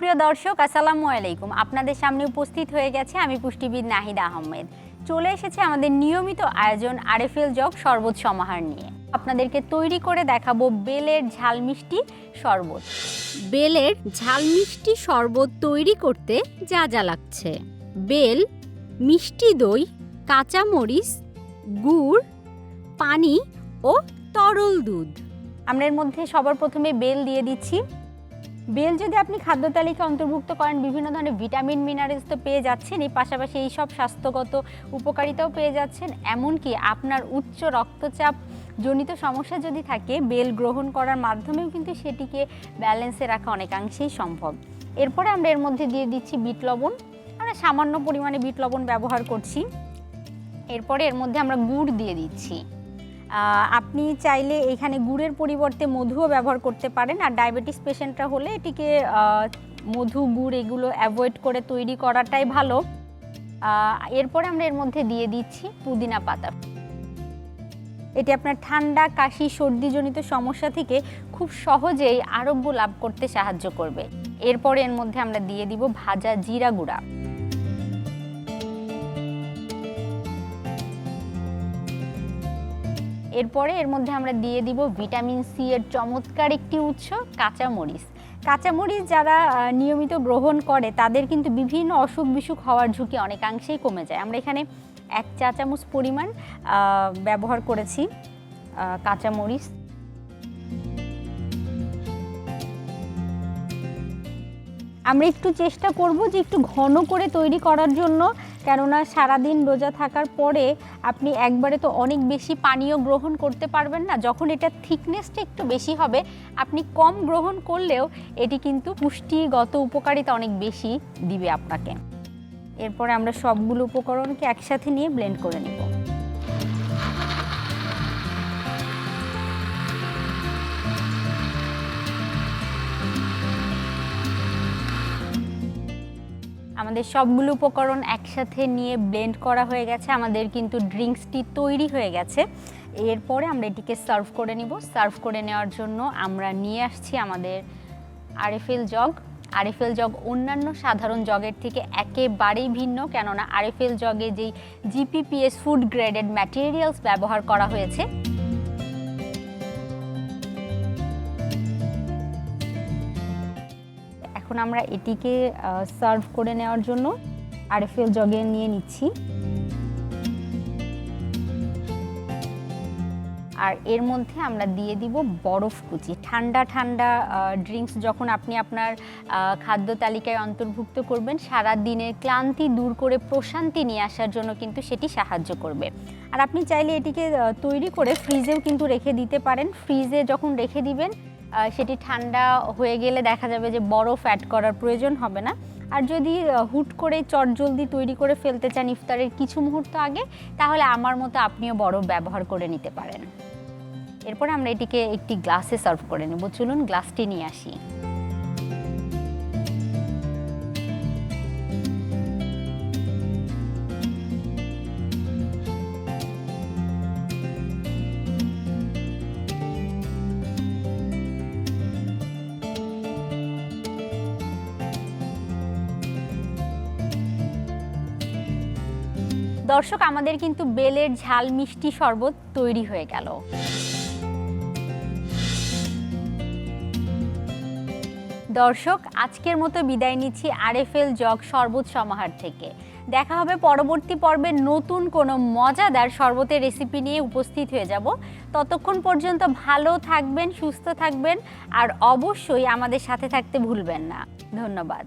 সুপ্রিয় দর্শক আসসালামু আলাইকুম। আপনাদের সামনে উপস্থিত হয়ে গেছে আমি পুষ্টিবিদ নাহিদা আহমেদ। চলে এসেছে আমাদের নিয়মিত আয়োজন আরএফএল জগ শরবত সমাহার নিয়ে। আপনাদেরকে তৈরি করে দেখাবো বেলের ঝাল মিষ্টি শরবত। বেলের ঝাল মিষ্টি শরবত তৈরি করতে যা যা লাগছে: বেল, মিষ্টি দই, কাঁচামরিচ, গুড়, পানি ও তরল দুধ। আমরা এর মধ্যে সবার প্রথমে বেল দিয়ে দিচ্ছি। বেল যদি আপনি খাদ্য তালিকা অন্তর্ভুক্ত করেন, বিভিন্ন ধরনের ভিটামিন মিনারেলস তো পেয়ে যাচ্ছেন, এই পাশাপাশি এই সব স্বাস্থ্যগত উপকারিতাও পেয়ে যাচ্ছেন। এমনকি আপনার উচ্চ রক্তচাপ জনিত সমস্যা যদি থাকে, বেল গ্রহণ করার মাধ্যমেও কিন্তু সেটিকে ব্যালেন্সে রাখা অনেকাংশেই সম্ভব। এরপরে আমরা এর মধ্যে দিয়ে দিচ্ছি বিট লবণ। আমরা সামান্য পরিমাণে বিট লবণ ব্যবহার করছি। এরপরে এর মধ্যে আমরা গুড় দিয়ে দিচ্ছি। আপনি চাইলে এখানে গুড়ের পরিবর্তে মধুও ব্যবহার করতে পারেন। আর ডায়াবেটিস পেশেন্টরা হলে এটিকে মধু, গুড় এগুলো অ্যাভয়েড করে তৈরি করাটাই ভালো। এরপরে আমরা এর মধ্যে দিয়ে দিচ্ছি পুদিনা পাতা। এটি আপনার ঠান্ডা, কাশি, সর্দিজনিত সমস্যা থেকে খুব সহজেই আরোগ্য লাভ করতে সাহায্য করবে। এরপরে এর মধ্যে আমরা দিয়ে দিব ভাজা জিরা গুঁড়া। এরপরে এর মধ্যে আমরা দিয়ে দিব ভিটামিন সি এর চমৎকার একটি উৎস কাঁচামরিচ। কাঁচামরিচ যারা নিয়মিত গ্রহণ করে তাদের কিন্তু বিভিন্ন অসুখ বিসুখ হওয়ার ঝুঁকি অনেকাংশেই কমে যায়। আমরা এখানে 1 চা চামচ পরিমাণ ব্যবহার করেছি কাঁচামরিচ। আমরা একটু চেষ্টা করব যে একটু ঘন করে তৈরি করার জন্য, কেননা সারাদিন রোজা থাকার পরে আপনি একবারে তো অনেক বেশি পানীয় গ্রহণ করতে পারবেন না। যখন এটা থিকনেসটা একটু বেশি হবে, আপনি কম গ্রহণ করলেও এটি কিন্তু পুষ্টিগত উপকারিতা অনেক বেশি দিবে আপনাকে। এরপরে আমরা সবগুলো উপকরণকে একসাথে নিয়ে ব্লেন্ড করে নেব। আমাদের সবগুলো উপকরণ একসাথে নিয়ে ব্লেন্ড করা হয়ে গেছে। আমাদের কিন্তু ড্রিঙ্কসটি তৈরি হয়ে গেছে। এরপরে আমরা এটিকে সার্ভ করে নিব। সার্ভ করে নেওয়ার জন্য আমরা নিয়ে আসছি আমাদের আরএফএল জগ। আরএফএল জগ অন্যান্য সাধারণ জগের থেকে একেবারেই ভিন্ন, কেননা আরএফএল জগে যেই জিপিপিএস ফুড গ্রেডেড ম্যাটেরিয়ালস ব্যবহার করা হয়েছে। এখন আমরা এটিকে সার্ভ করে নেওয়ার জন্য আরএফএল জগে নিয়ে নিচ্ছি। আর এর মধ্যে আমরা দিয়ে দিব বরফ কুচি। ঠান্ডা ঠান্ডা ড্রিঙ্কস যখন আপনি আপনার খাদ্য তালিকায় অন্তর্ভুক্ত করবেন, সারা দিনের ক্লান্তি দূর করে প্রশান্তি নিয়ে আসার জন্য কিন্তু সেটি সাহায্য করবে। আর আপনি চাইলে এটিকে তৈরি করে ফ্রিজেও কিন্তু রেখে দিতে পারেন। ফ্রিজে যখন রেখে দিবেন, সেটি ঠান্ডা হয়ে গেলে দেখা যাবে যে বরফ অ্যাড করার প্রয়োজন হবে না। আর যদি হুট করে চটজলদি তৈরি করে ফেলতে চান ইফতারের কিছু মুহূর্ত আগে, তাহলে আমার মতো আপনিও বরফ ব্যবহার করে নিতে পারেন। এরপরে আমরা এটিকে একটি গ্লাসে সার্ভ করে নেব। চলুন গ্লাসটি নিয়ে আসি। দর্শক, আমাদের কিন্তু বেলের ঝাল মিষ্টি শরবত তৈরি হয়ে গেল। দর্শক, আজকের মতো বিদায় নিচ্ছি আরএফএল জগ শরবত সমাহার থেকে। দেখা হবে পরবর্তী পর্বে নতুন কোনো মজাদার শরবতের রেসিপি নিয়ে উপস্থিত হয়ে যাব। ততক্ষণ পর্যন্ত ভালো থাকবেন, সুস্থ থাকবেন, আর অবশ্যই আমাদের সাথে থাকতে ভুলবেন না। ধন্যবাদ।